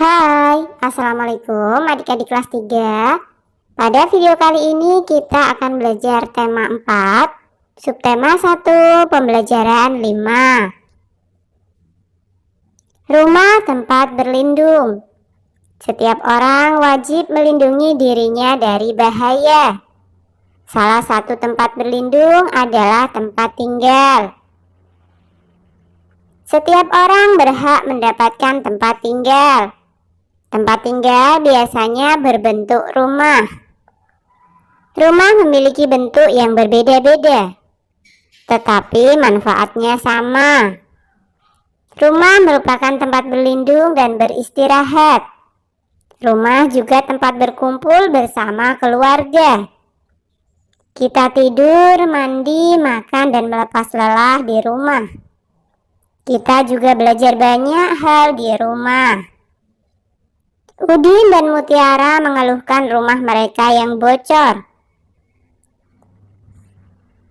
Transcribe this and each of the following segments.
Hai, Assalamualaikum adik-adik kelas 3. Pada video kali ini kita akan belajar tema 4, subtema 1, pembelajaran 5. Rumah tempat berlindung. Setiap orang wajib melindungi dirinya dari bahaya. Salah satu tempat berlindung adalah tempat tinggal. Setiap orang berhak mendapatkan tempat tinggal. Tempat tinggal biasanya berbentuk rumah. Rumah memiliki bentuk yang berbeda-beda, tetapi manfaatnya sama. Rumah merupakan tempat berlindung dan beristirahat. Rumah juga tempat berkumpul bersama keluarga. Kita tidur, mandi, makan, dan melepas lelah di rumah. Kita juga belajar banyak hal di rumah. Udin dan Mutiara mengeluhkan rumah mereka yang bocor.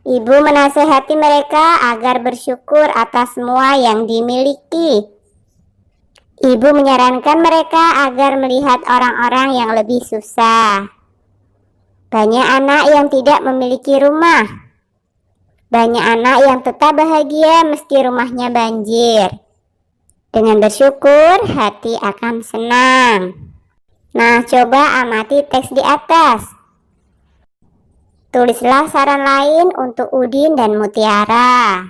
Ibu menasehati mereka agar bersyukur atas semua yang dimiliki. Ibu menyarankan mereka agar melihat orang-orang yang lebih susah. Banyak anak yang tidak memiliki rumah. Banyak anak yang tetap bahagia meski rumahnya banjir. Dengan bersyukur, hati akan senang. Nah, coba amati teks di atas. Tulislah saran lain untuk Udin dan Mutiara.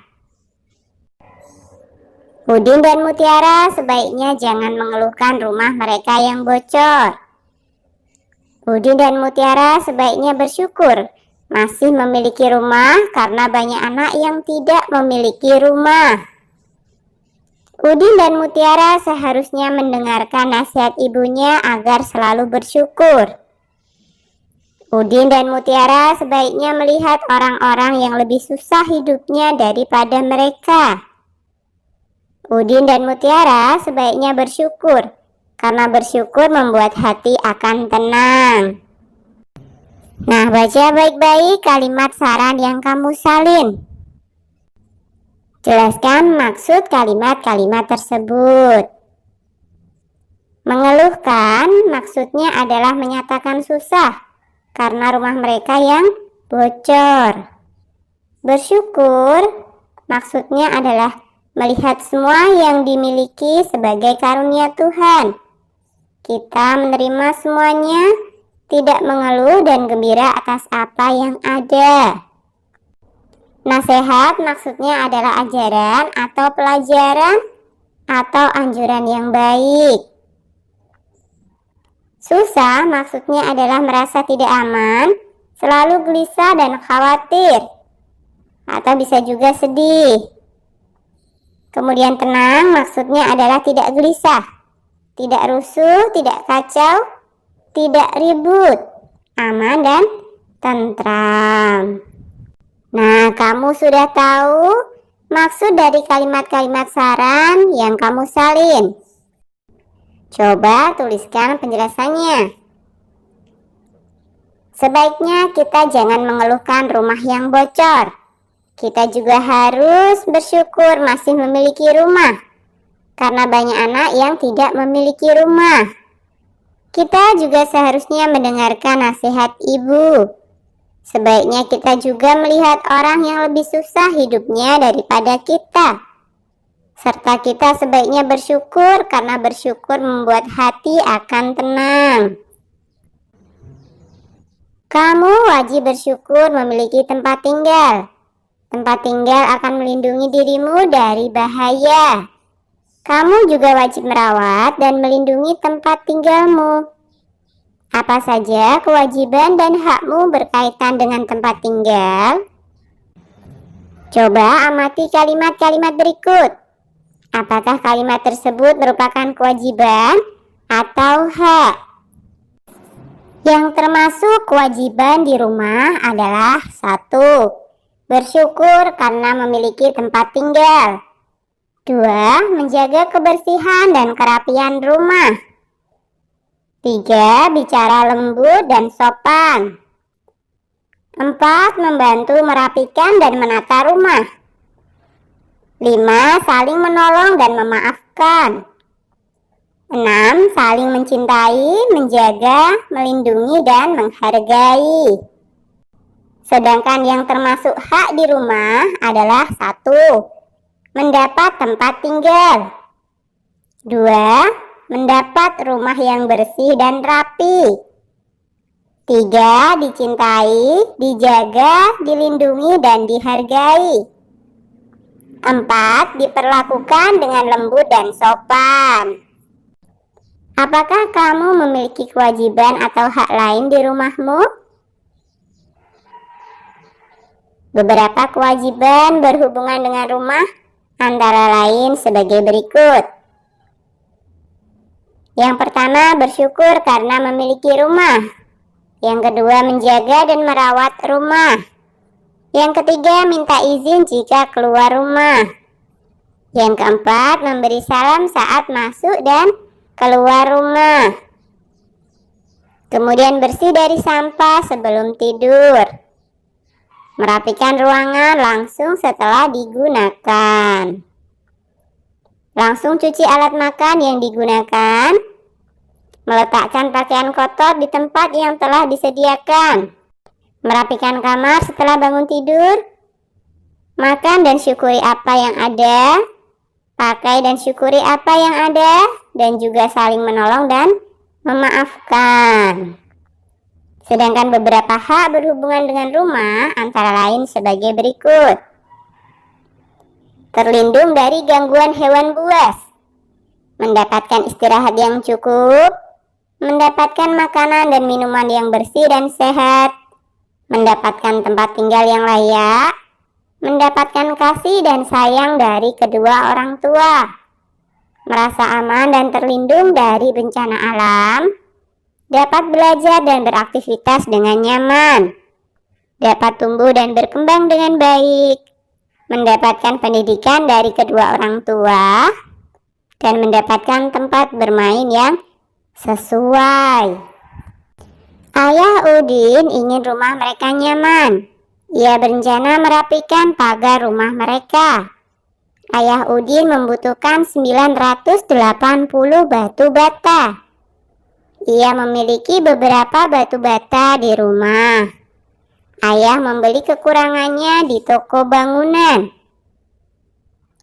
Udin dan Mutiara sebaiknya jangan mengeluhkan rumah mereka yang bocor. Udin dan Mutiara sebaiknya bersyukur masih memiliki rumah karena banyak anak yang tidak memiliki rumah. Udin dan Mutiara seharusnya mendengarkan nasihat ibunya agar selalu bersyukur. Udin dan Mutiara sebaiknya melihat orang-orang yang lebih susah hidupnya daripada mereka. Udin dan Mutiara sebaiknya bersyukur, karena bersyukur membuat hati akan tenang. Nah, baca baik-baik kalimat saran yang kamu salin. Jelaskan maksud kalimat-kalimat tersebut. Mengeluhkan maksudnya adalah menyatakan susah karena rumah mereka yang bocor. Bersyukur maksudnya adalah melihat semua yang dimiliki sebagai karunia Tuhan. Kita menerima semuanya, tidak mengeluh dan gembira atas apa yang ada. Nasihat maksudnya adalah ajaran atau pelajaran atau anjuran yang baik. Susah maksudnya adalah merasa tidak aman, selalu gelisah dan khawatir, atau bisa juga sedih. Kemudian tenang maksudnya adalah tidak gelisah, tidak rusuh, tidak kacau, tidak ribut, aman dan tentram. Nah, kamu sudah tahu maksud dari kalimat-kalimat saran yang kamu salin. Coba tuliskan penjelasannya. Sebaiknya kita jangan mengeluhkan rumah yang bocor. Kita juga harus bersyukur masih memiliki rumah, karena banyak anak yang tidak memiliki rumah. Kita juga seharusnya mendengarkan nasihat ibu. Sebaiknya kita juga melihat orang yang lebih susah hidupnya daripada kita. Serta kita sebaiknya bersyukur karena bersyukur membuat hati akan tenang. Kamu wajib bersyukur memiliki tempat tinggal. Tempat tinggal akan melindungi dirimu dari bahaya. Kamu juga wajib merawat dan melindungi tempat tinggalmu. Apa saja kewajiban dan hakmu berkaitan dengan tempat tinggal? Coba amati kalimat-kalimat berikut. Apakah kalimat tersebut merupakan kewajiban atau hak? Yang termasuk kewajiban di rumah adalah 1. Bersyukur karena memiliki tempat tinggal. 2. Menjaga kebersihan dan kerapian rumah. 3. Bicara lembut dan sopan. 4. Membantu merapikan dan menata rumah. 5. Saling menolong dan memaafkan. 6. Saling mencintai, menjaga, melindungi, dan menghargai. Sedangkan yang termasuk hak di rumah adalah 1. Mendapat tempat tinggal. 2. Mendapat rumah yang bersih dan rapi. 3. Dicintai, dijaga, dilindungi, dan dihargai. 4. Diperlakukan dengan lembut dan sopan. Apakah kamu memiliki kewajiban atau hak lain di rumahmu? Beberapa kewajiban berhubungan dengan rumah antara lain sebagai berikut. Yang pertama, bersyukur karena memiliki rumah. Yang kedua, menjaga dan merawat rumah. Yang ketiga, minta izin jika keluar rumah. Yang keempat, memberi salam saat masuk dan keluar rumah. Kemudian bersih dari sampah sebelum tidur. Merapikan ruangan langsung setelah digunakan. Langsung cuci alat makan yang digunakan. Meletakkan pakaian kotor di tempat yang telah disediakan. Merapikan kamar setelah bangun tidur. Makan dan syukuri apa yang ada. Pakai dan syukuri apa yang ada, dan juga saling menolong dan memaafkan. Sedangkan beberapa hak berhubungan dengan rumah antara lain sebagai berikut. Terlindung dari gangguan hewan buas. Mendapatkan istirahat yang cukup. Mendapatkan makanan dan minuman yang bersih dan sehat. Mendapatkan tempat tinggal yang layak. Mendapatkan kasih dan sayang dari kedua orang tua. Merasa aman dan terlindung dari bencana alam. Dapat belajar dan beraktivitas dengan nyaman. Dapat tumbuh dan berkembang dengan baik. Mendapatkan pendidikan dari kedua orang tua. Dan mendapatkan tempat bermain yang sesuai. Ayah Udin ingin rumah mereka nyaman. Ia berencana merapikan pagar rumah mereka. Ayah Udin membutuhkan 980 batu bata. Ia memiliki beberapa batu bata di rumah. Ayah membeli kekurangannya di toko bangunan.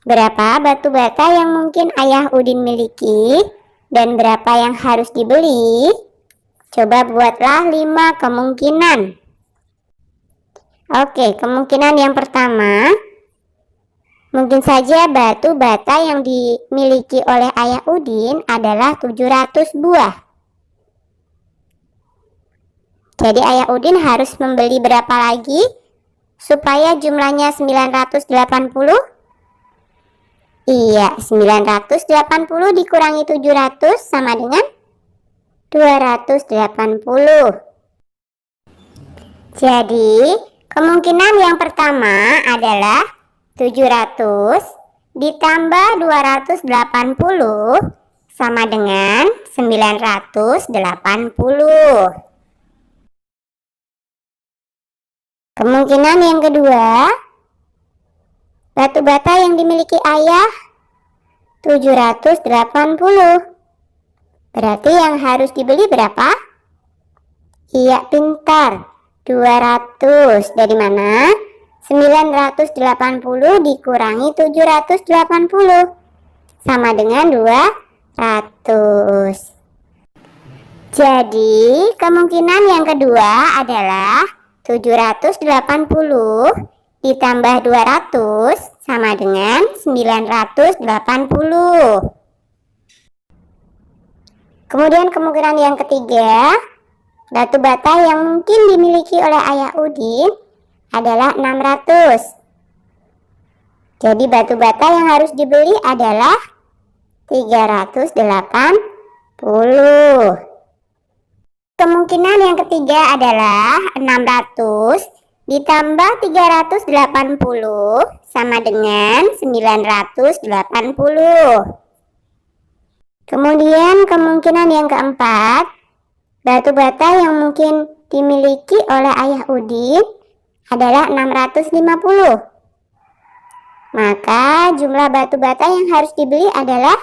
Berapa batu bata yang mungkin Ayah Udin miliki dan berapa yang harus dibeli? Coba buatlah 5 kemungkinan. Oke, kemungkinan yang pertama, mungkin saja batu bata yang dimiliki oleh Ayah Udin adalah 700 buah. Jadi Ayah Udin harus membeli berapa lagi supaya jumlahnya 980? Iya, 980 dikurangi 700 sama dengan 280. Jadi kemungkinan yang pertama adalah 700 ditambah 280 sama dengan 980. Kemungkinan yang kedua, batu bata yang dimiliki Ayah 780. Berarti yang harus dibeli berapa? Iya, pintar. 200 dari mana? 980 dikurangi 780 sama dengan 200. Jadi kemungkinan yang kedua adalah 780 ditambah 200 sama dengan 980. Kemudian kemungkinan yang ketiga, batu bata yang mungkin dimiliki oleh Ayah Udin adalah 600. Jadi batu bata yang harus dibeli adalah 380. Kemungkinan yang ketiga adalah 600 ditambah 380 sama dengan 980. Kemudian kemungkinan yang keempat, batu bata yang mungkin dimiliki oleh Ayah Udin adalah 650. Maka jumlah batu bata yang harus dibeli adalah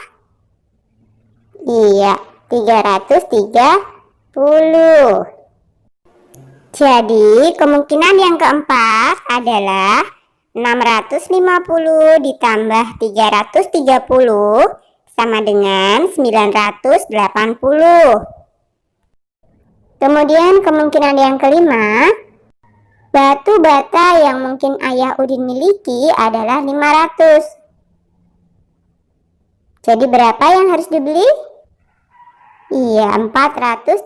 Iya, 330. Jadi, kemungkinan yang keempat adalah 650 ditambah 330 sama dengan 980. Kemudian kemungkinan yang kelima, batu bata yang mungkin Ayah Udin miliki adalah 500. Jadi berapa yang harus dibeli? Iya, 480.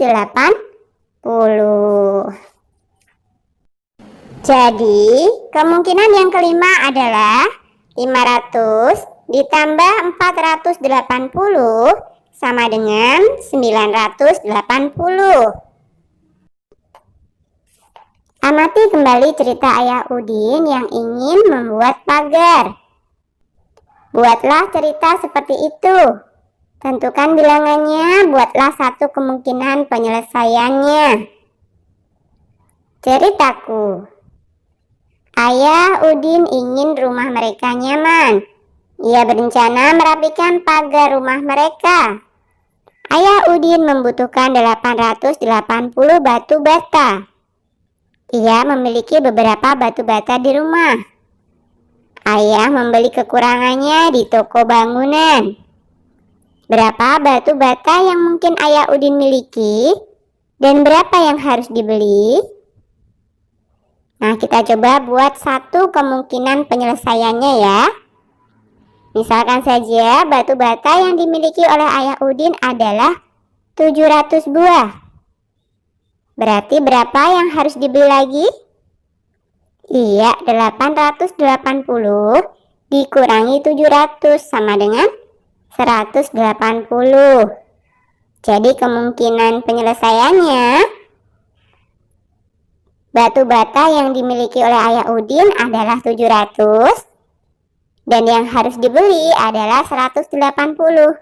Jadi, kemungkinan yang kelima adalah 500 ditambah 480 sama dengan 980. Amati kembali cerita Ayah Udin yang ingin membuat pagar. Buatlah cerita seperti itu. Tentukan bilangannya, buatlah satu kemungkinan penyelesaiannya. Ceritaku. Ayah Udin ingin rumah mereka nyaman. Ia berencana merapikan pagar rumah mereka. Ayah Udin membutuhkan 880 batu bata. Ia memiliki beberapa batu bata di rumah. Ayah membeli kekurangannya di toko bangunan. Berapa batu bata yang mungkin Ayah Udin miliki dan berapa yang harus dibeli? Nah, kita coba buat satu kemungkinan penyelesaiannya ya. Misalkan saja batu bata yang dimiliki oleh Ayah Udin adalah 700 buah. Berarti berapa yang harus dibeli lagi? Iya, 880 dikurangi 700 sama dengan 180. Jadi kemungkinan penyelesaiannya, batu bata yang dimiliki oleh Ayah Udin adalah 700 dan yang harus dibeli adalah 180.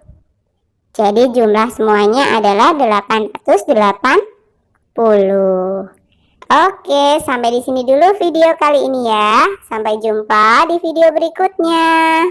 Jadi jumlah semuanya adalah 880. Oke, sampai di sini dulu video kali ini ya. Sampai jumpa di video berikutnya.